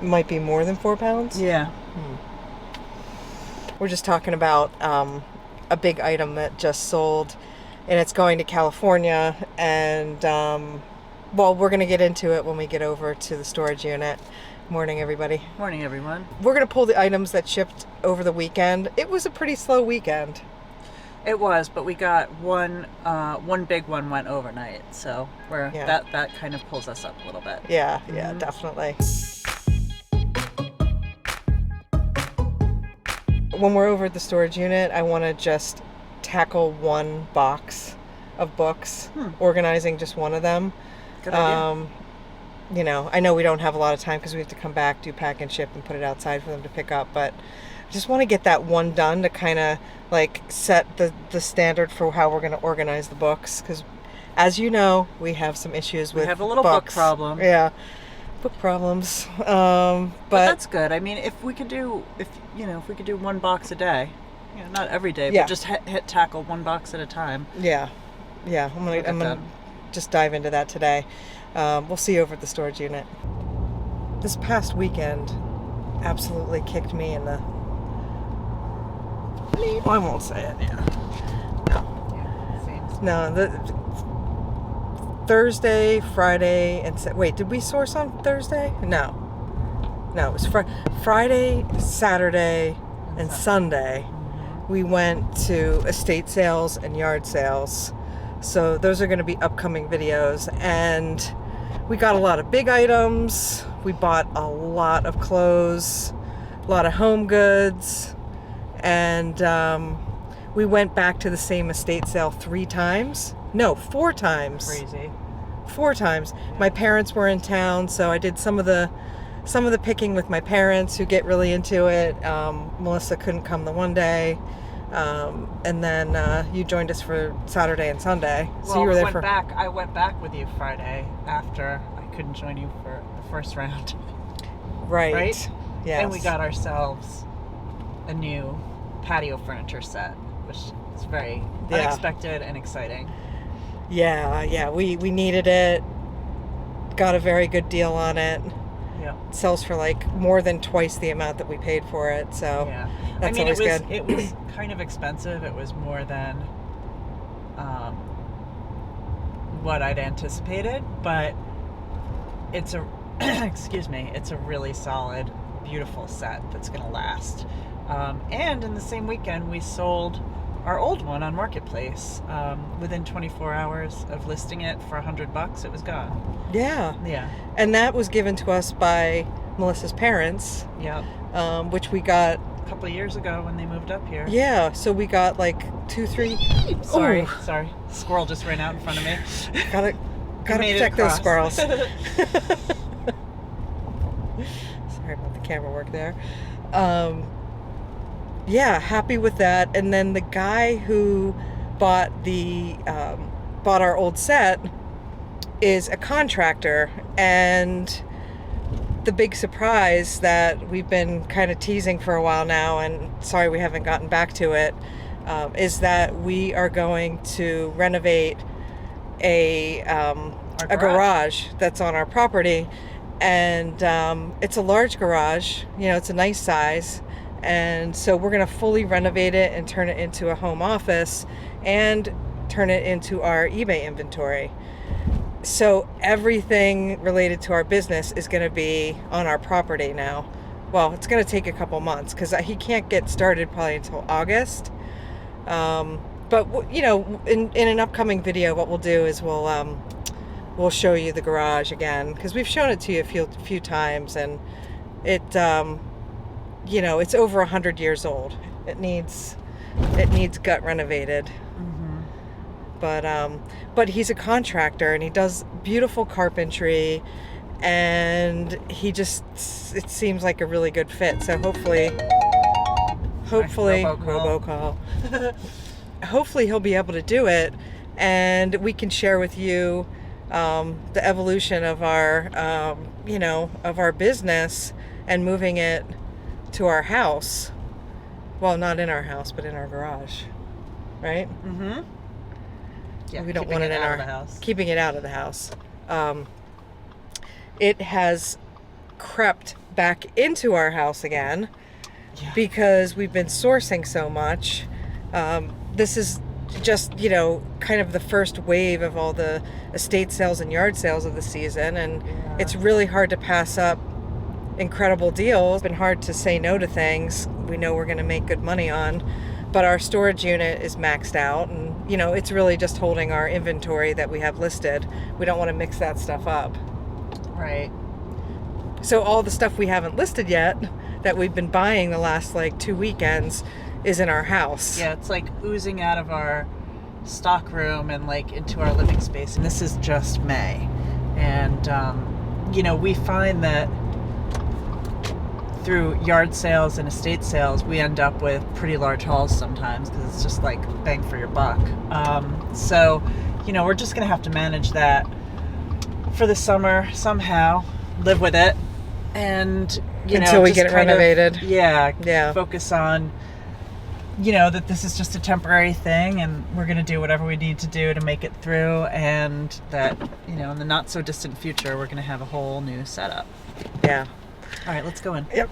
might be more than 4 pounds. Yeah. We're just talking about a big item that just sold, and it's going to California. And well, we're going to get into it when we get over to the storage unit. Morning, everybody. Morning, everyone. We're going to pull the items that shipped over the weekend. It was a pretty slow weekend. It was, but we got one big one went overnight, so that kind of pulls us up a little bit. Yeah, definitely. When we're over at the storage unit, I want to just tackle one box of books, organizing just one of them. Good idea. You know, I know we don't have a lot of time because we have to come back, do pack and ship, and put it outside for them to pick up, but I just want to get that one done to kind of like set the standard for how we're going to organize the books, because as you know, we have some issues with we have a little books. book problem. Yeah, book problems. But that's good. I mean, if we could do one box a day, not every day, but just tackle one box at a time. Yeah. I'm gonna just dive into that today. We'll see you over at the storage unit. This past weekend absolutely kicked me in the... I won't say it, No, the Thursday, Friday, and... Wait, did we source on Thursday? No, it was Friday, Saturday, and Sunday. We went to estate sales and yard sales. So those are going to be upcoming videos. And we got a lot of big items. We bought a lot of clothes, a lot of home goods. And we went back to the same estate sale 4 times. Crazy. 4 times. My parents were in town, so I did some of the picking with my parents, who get really into it. Melissa couldn't come the one day. And then you joined us for Saturday and Sunday. So you were there I went back with you Friday after I couldn't join you for the first round. Right? Yes. And we got ourselves a new patio furniture set, which is very unexpected and exciting. Yeah. We needed it. Got a very good deal on it. Yeah. It sells for like more than twice the amount that we paid for it. So that's always good. It was kind of expensive. It was more than what I'd anticipated, but it's a it's a really solid, beautiful set that's going to last. And in the same weekend, we sold our old one on Marketplace. Within 24 hours of listing it for $100, it was gone. Yeah. And that was given to us by Melissa's parents. Yeah. Which we got a couple of years ago when they moved up here. Yeah. So we got like 2-3. Sorry. Squirrel just ran out in front of me. Gotta protect those squirrels. Sorry about the camera work there. Happy with that. And then the guy who bought our old set is a contractor, and the big surprise that we've been kind of teasing for a while now, and sorry we haven't gotten back to it, is that we are going to renovate a garage that's on our property. And it's a large garage, it's a nice size. And so we're going to fully renovate it and turn it into a home office and turn it into our eBay inventory. So everything related to our business is going to be on our property now. Well, it's going to take a couple months because he can't get started probably until August. But in an upcoming video, what we'll do is we'll show you the garage again, because we've shown it to you a few times, and it's over 100 years old. It needs gut renovated. But he's a contractor, and he does beautiful carpentry, and it seems like a really good fit. So hopefully robocall. Hopefully he'll be able to do it, and we can share with you the evolution of our business and moving it to our house. Well, not in our house, but in our garage, right? Mm-hmm. Yeah, we don't want it in our house. Keeping it out of the house. It has crept back into our house again because we've been sourcing so much. This is just, kind of the first wave of all the estate sales and yard sales of the season, and it's really hard to pass up incredible deals. It's been hard to say no to things we know we're going to make good money on, but our storage unit is maxed out, and it's really just holding our inventory that we have listed. We don't want to mix that stuff up. Right. So all the stuff we haven't listed yet that we've been buying the last 2 weekends is in our house. Yeah, it's oozing out of our stock room and into our living space. And this is just May. And, we find that through yard sales and estate sales, we end up with pretty large hauls sometimes because it's just bang for your buck. So, we're just going to have to manage that for the summer somehow, live with it. And, until we get it renovated. Focus on that this is just a temporary thing, and we're going to do whatever we need to do to make it through, and that, in the not so distant future, we're going to have a whole new setup. Yeah. All right, let's go in. Yep.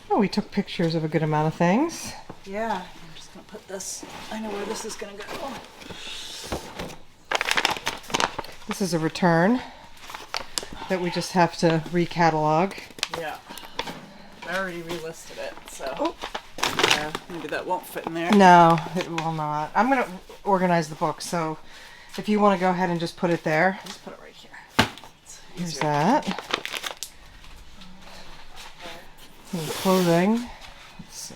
Oh, we took pictures of a good amount of things. Yeah. I'm just going to put this, I know where this is going to go. This is a return that we just have to recatalog. Yeah. I already relisted it, so yeah, maybe that won't fit in there. No, it will not. I'm going to organize the book, so if you want to go ahead and just put it there. Just put it right here. Here's that. Some clothing. Let's see.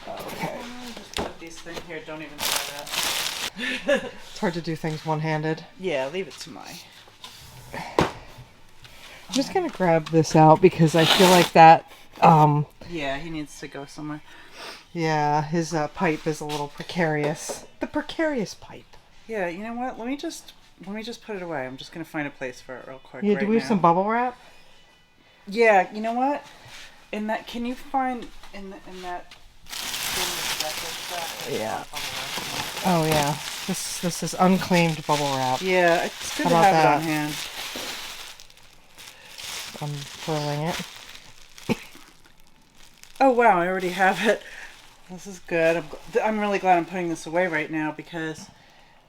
Okay. Just put these things here. Don't even try that. It's hard to do things one-handed. Yeah, leave it to my... I'm just going to grab this out because I feel like that... yeah, he needs to go somewhere. Yeah, his pipe is a little precarious. The precarious pipe. Yeah, you know what? Let me just put it away. I'm just going to find a place for it real quick. Yeah, do we have some bubble wrap? Yeah, you know what? Can you find in that yeah. Oh yeah. This is unclaimed bubble wrap. Yeah, it's good How to about have that? it on hand. Unfurling it. Oh wow, I already have it. This is good. I'm really glad I'm putting this away right now because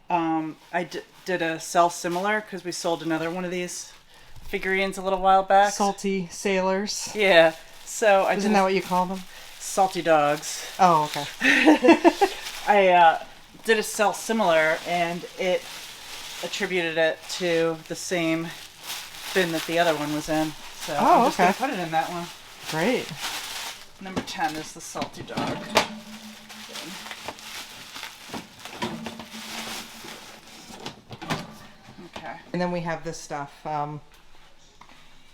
I did a sell similar because we sold another one of these figurines a little while back. Salty sailors. Yeah. So Isn't that what you call them? Salty dogs. Oh, okay. I did a sell similar, and it attributed it to the same bin that the other one was in. So I'm just going to put it in that one. Great. Number 10 is the salty dog. Okay. And then we have this stuff.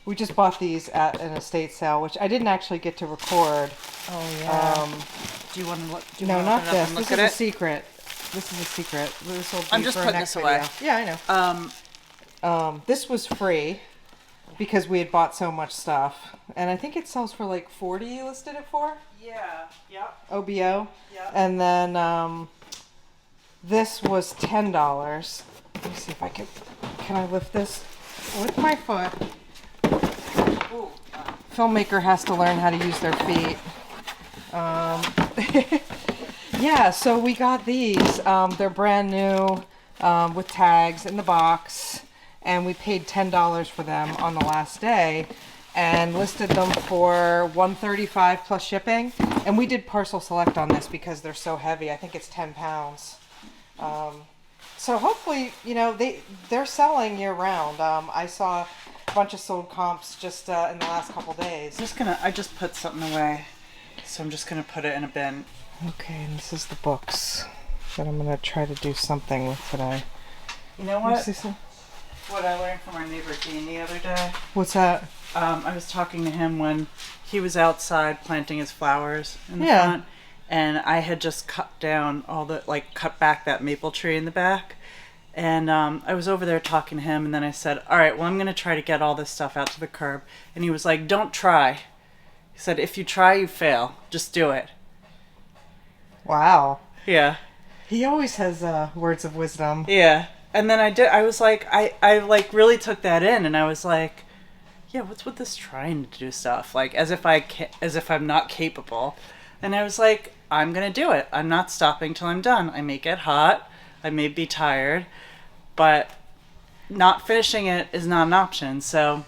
We just bought these at an estate sale, which I didn't actually get to record. Oh yeah. Do you want to look? No, not this. This is a secret. This is a secret. This will be I'm just for putting next this away. video. Yeah, I know. This was free because we had bought so much stuff, and I think it sells for like $40. You listed it for? Yeah. Yep. OBO. Yeah. And then this was $10. Let me see if I can I lift this with my foot? Ooh. Filmmaker has to learn how to use their feet. Yeah, so we got these. They're brand new with tags in the box, and we paid $10 for them on the last day and listed them for $135 plus shipping. And we did parcel select on this because they're so heavy. I think it's 10 pounds. So hopefully, they're selling year round. I saw a bunch of sold comps just in the last couple days. I just put something away, so I'm just gonna put it in a bin. Okay, and this is the books that I'm gonna try to do something with today. You know what? What I learned from our neighbor Dean the other day. What's that? I was talking to him when he was outside planting his flowers in the front, and I had just cut down cut back that maple tree in the back. And I was over there talking to him, and then I said, all right, well, I'm going to try to get all this stuff out to the curb. And he was like, don't try. He said, if you try, you fail. Just do it. Wow. Yeah. He always has words of wisdom. Yeah. And then I was like, I like really took that in, and I was like, yeah, what's with this trying to do stuff? Like, as if as if I'm not capable. And I was like, I'm going to do it. I'm not stopping till I'm done. I may get hot. I may be tired, but not finishing it is not an option. So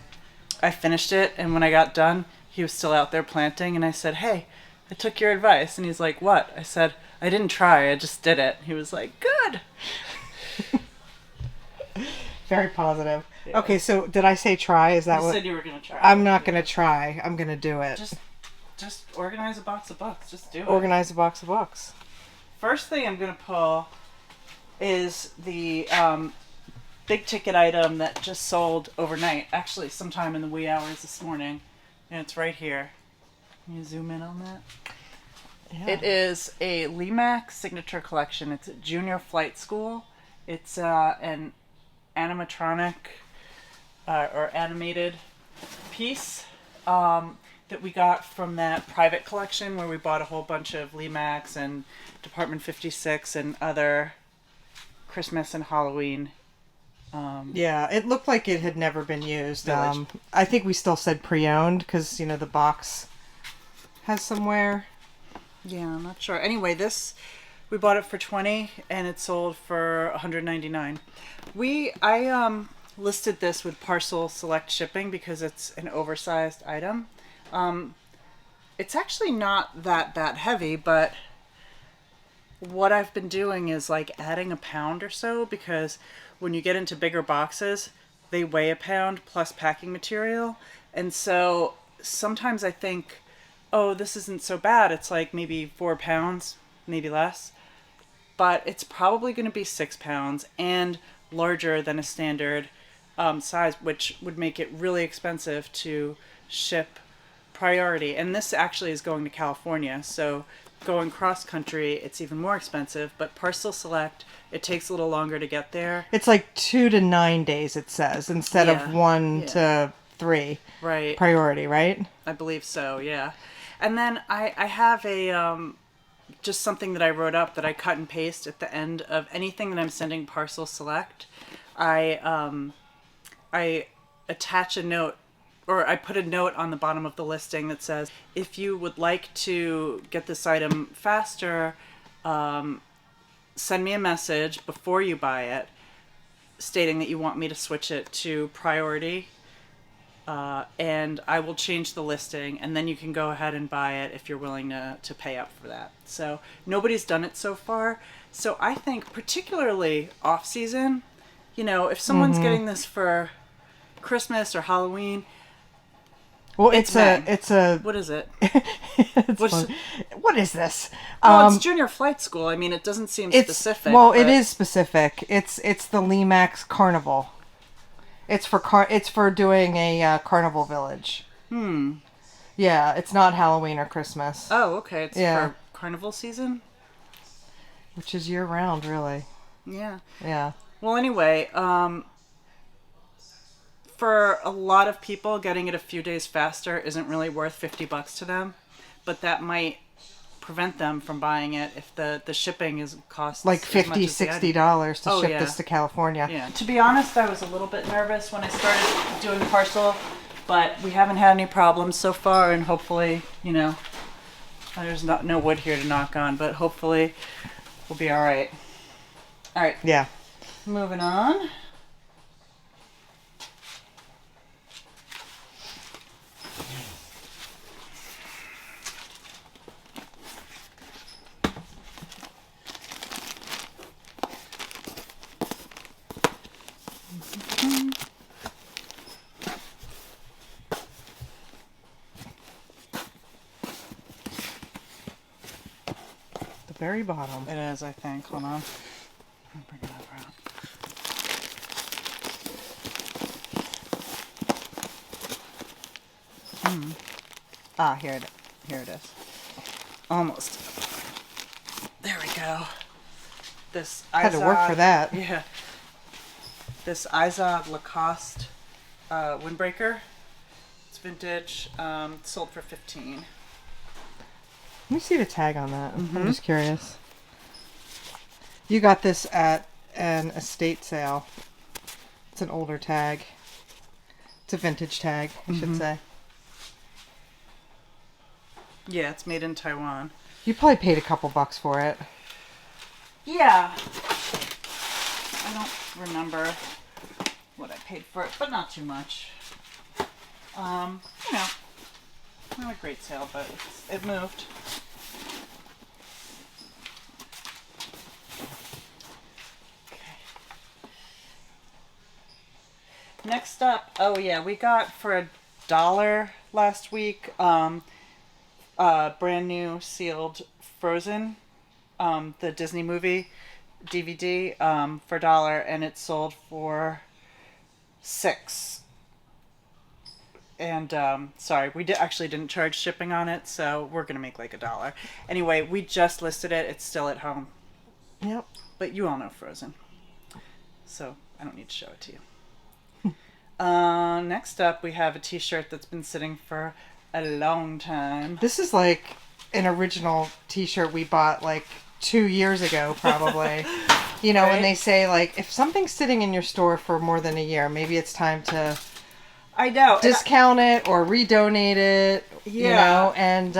I finished it, and when I got done, he was still out there planting, and I said, hey, I took your advice. And he's like, what? I said, I didn't try, I just did it. He was like, good. Very positive. Yeah. Okay, so did I say try? Is that You what? said you were going to try. I'm not going to try. I'm going to do it. Just organize a box of books. Just do it. Organize a box of books. First thing I'm going to pull is the big ticket item that just sold overnight. Actually, sometime in the wee hours this morning. And it's right here. Can you zoom in on that? Yeah. It is a Lemax signature collection. It's a junior flight school. It's an animatronic or animated piece that we got from that private collection where we bought a whole bunch of Lemax and Department 56 and other Christmas and Halloween. Yeah, it looked like it had never been used. Village. I think we still said pre-owned because, the box has some wear. Yeah, I'm not sure. Anyway, we bought it for $20 and it sold for $199. I listed this with parcel select shipping because it's an oversized item. It's actually not that heavy, but what I've been doing is like adding a pound or so, because when you get into bigger boxes, they weigh a pound plus packing material. And so sometimes I think, oh, this isn't so bad. It's like maybe 4 pounds, maybe less. But it's probably going to be 6 pounds and larger than a standard size, which would make it really expensive to ship priority. And this actually is going to California, so going cross country, it's even more expensive. But parcel select, it takes a little longer to get there. It's like 2 to 9 days, it says, instead of 1 to 3. Right. Priority, right? I believe so, yeah. And then I have a just something that I wrote up that I cut and paste at the end of anything that I'm sending parcel select. I attach a note, or I put a note on the bottom of the listing that says, if you would like to get this item faster, send me a message before you buy it stating that you want me to switch it to priority, and I will change the listing, and then you can go ahead and buy it if you're willing to pay up for that. So nobody's done it so far. So I think particularly off season, if someone's getting this for Christmas or Halloween, well, it's a what is it? What is this? Oh, it's junior flight school. I mean, it doesn't seem specific. Well, it is specific. It's the Lemax Carnival. It's for doing a Carnival village. Yeah, it's not Halloween or Christmas. Oh, okay. It's for Carnival season, which is year round, really. Yeah. Yeah. Well, anyway, for a lot of people, getting it a few days faster isn't really worth $50 to them, but that might prevent them from buying it if the shipping costs like $50-$60 to ship this to California. Yeah. To be honest, I was a little bit nervous when I started doing parcel, but we haven't had any problems so far, and hopefully, there's no wood here to knock on, but hopefully we'll be all right. All right. Yeah. Moving on. The very bottom. It is, I think. Hold on. I'll bring it over out. Here it is. Almost. There we go. This Had to work for that. Yeah. This Izod Lacoste windbreaker. It's vintage. Sold for $15. Let me see the tag on that. I'm just curious. You got this at an estate sale. It's an older tag. It's a vintage tag, I should say. Yeah, it's made in Taiwan. You probably paid a couple bucks for it. Yeah. I don't remember what I paid for it, but not too much. You know, not a great sale, but it moved. Next up, oh yeah, we got for $1 last week, brand new sealed Frozen, the Disney movie DVD, for $1, and it sold for $6. And sorry, we actually didn't charge shipping on it, so we're gonna make like $1. Anyway, we just listed it. It's still at home. Yep. But you all know Frozen, so I don't need to show it to you. Next up, we have a t-shirt that's been sitting for a long time. This is like an original t-shirt we bought like 2 years ago, probably. You know, Right? when they say like, if something's sitting in your store for more than a year, maybe it's time to I know. discount it or redonate it. You Yeah. know, and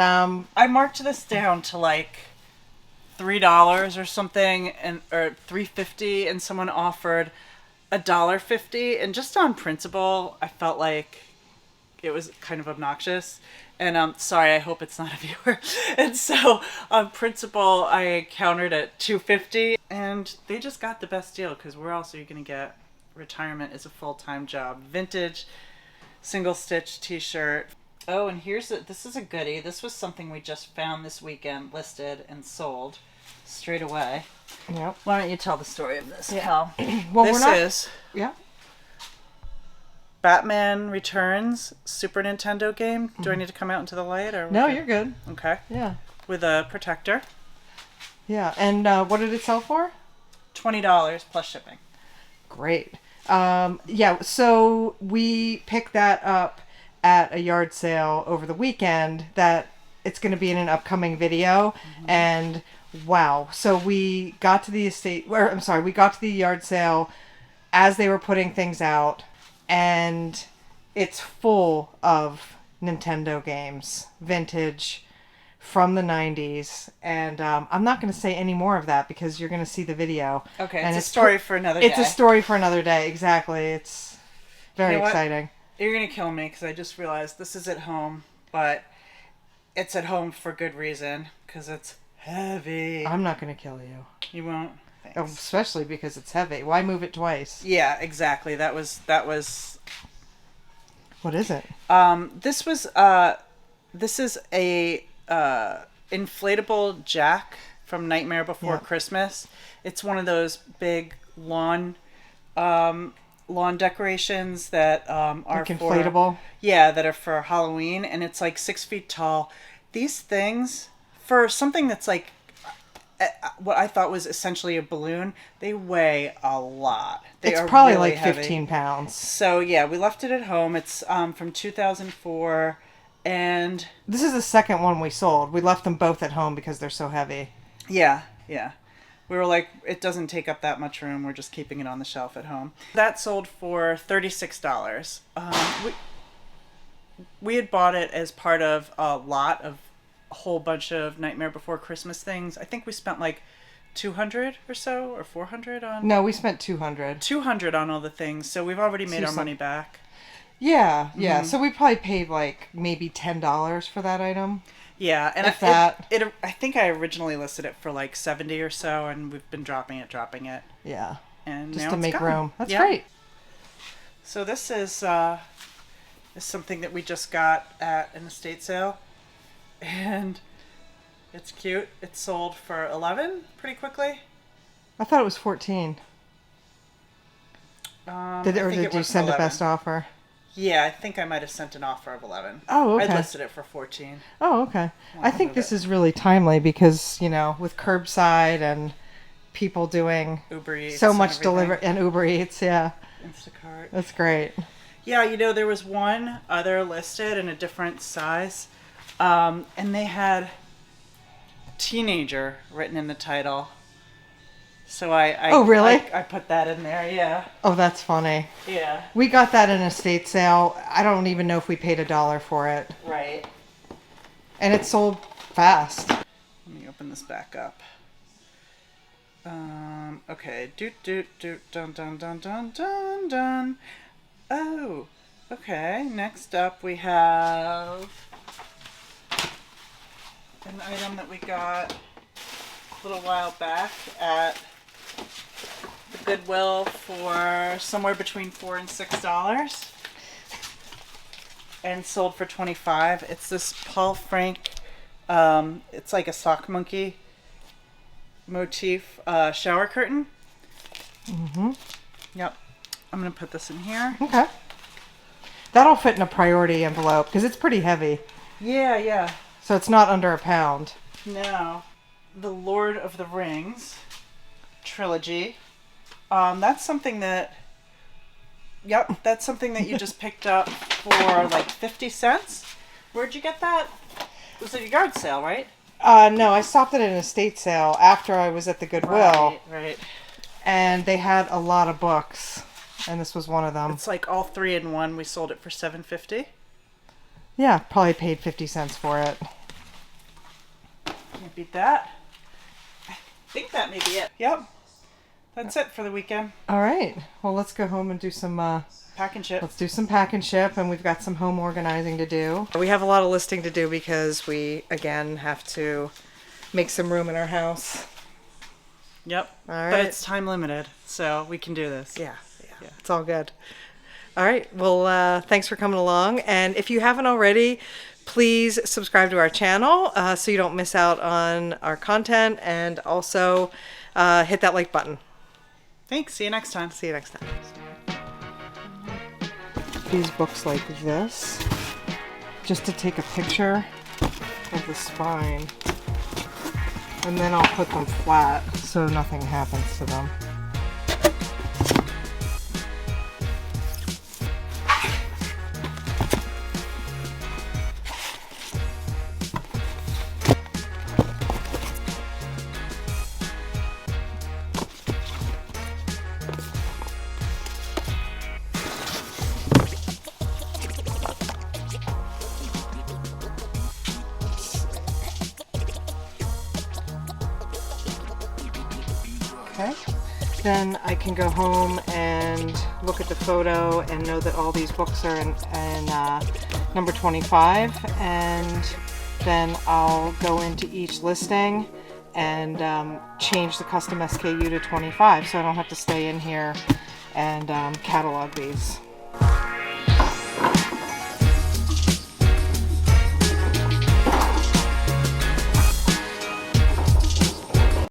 I marked this down to like $3 or something, or $3.50, and someone offered $1.50, and just on principle, I felt like it was kind of obnoxious. And sorry, I hope it's not a viewer. And so on principle, I countered at $2.50, and they just got the best deal because where else are you going to get? Retirement is a full-time job. Vintage, single stitch t-shirt. Oh, and this is a goodie. This was something we just found this weekend, listed and sold straight away. yep. Why don't you tell the story of this, Yeah. Cal? Well, This we're not. is Yeah. Batman Returns Super Nintendo game. Do I need to come out into the light? Or No, okay. you're good. Okay. Yeah. With a protector. Yeah. And what did it sell for? $20 plus shipping. Great. Yeah, so we picked that up at a yard sale over the weekend that it's going to be in an upcoming video. And wow. So we got to the we got to the yard sale as they were putting things out, and it's full of Nintendo games, vintage, from the 90s. And I'm not going to say any more of that because you're going to see the video. Okay, And it's a story for another day. It's a story for another day, exactly. It's very You know what? exciting. You're going to kill me because I just realized this is at home, but it's at home for good reason because it's heavy. I'm not going to kill you. You won't? Oh, Thanks. especially because it's heavy. Why move it twice? Yeah, exactly. That was What is it? This is a inflatable Jack from Nightmare Before Yeah. Christmas. It's one of those big lawn decorations that are Like inflatable? that are for Halloween, and it's like 6 feet tall. These things, for something that's like what I thought was essentially a balloon, they weigh a lot. It's probably really like heavy. 15 pounds. So yeah, we left it at home. It's from 2004, and This is the second one we sold. We left them both at home because they're so heavy. yeah. We were like, it doesn't take up that much room. We're just keeping it on the shelf at home. That sold for $36. We had bought it as part of a lot of a whole bunch of Nightmare Before Christmas things. I think we spent like $200 or so, or $400 on. No, we spent 200. $200 on all the things. So we've already made our money back. Yeah. So we probably paid like maybe $10 for that item. Yeah, and If that. I think I originally listed it for like 70 or so, and we've been dropping it, Yeah. and Just now to it's make gone. room. That's Yeah. great. So this is something that we just got at an estate sale, and it's cute. It sold for $11 pretty quickly. I thought it was 14. I Did think it you went for send a 11. best offer? Yeah, I think I might have sent an offer of 11. Oh, okay. I listed it for 14. Oh, okay. I think move this it. is really timely because, you know, with curbside and people doing Uber Eats so and much everything. delivery and Uber Eats, yeah. Instacart. That's great. Yeah, you know, there was one other listed in a different size, and they had teenager written in the title. So I Oh, really? I put that in there. Yeah. Oh, that's funny. Yeah. We got that in a estate sale. I don't even know if we paid $1 for it. Right. And it sold fast. Let me open this back up. Okay. Dun dun dun dun dun dun. Oh. Okay. Next up we have an item that we got a little while back at the Goodwill for somewhere between $4 and $6, and sold for $25. It's this Paul Frank. It's like a sock monkey motif shower curtain. Mm-hmm. Yep. I'm gonna put this in here. Okay. That'll fit in a priority envelope because it's pretty heavy. Yeah, yeah. So it's not under a pound. Now, the Lord of the Rings trilogy. That's something that. Yep, that's something that you just picked up for like 50 cents. Where'd you get that? It was at a yard sale, right? No, I stopped at an estate sale after I was at the Goodwill. Right. And they had a lot of books. And this was one of them. It's like all 3 in one. We sold it for $7.50. Yeah, probably paid 50 cents for it. Can't beat that. I think that may be it. Yep. That's it for the weekend. All right. Well, let's go home and do some... Pack and ship. Let's do some pack and ship, and we've got some home organizing to do. We have a lot of listing to do because we, again, have to make some room in our house. Yep. All right. But it's time limited, so we can do this. Yeah. It's all good. All right. Well, thanks for coming along. And if you haven't already, please subscribe to our channel so you don't miss out on our content. And also hit that like button. Thanks. See you next time. See you next time. These books like this, just to take a picture of the spine. And then I'll put them flat so nothing happens to them. Okay, then I can go home and look at the photo and know that all these books are in number 25, and then I'll go into each listing and change the custom SKU to 25 so I don't have to stay in here and catalog these.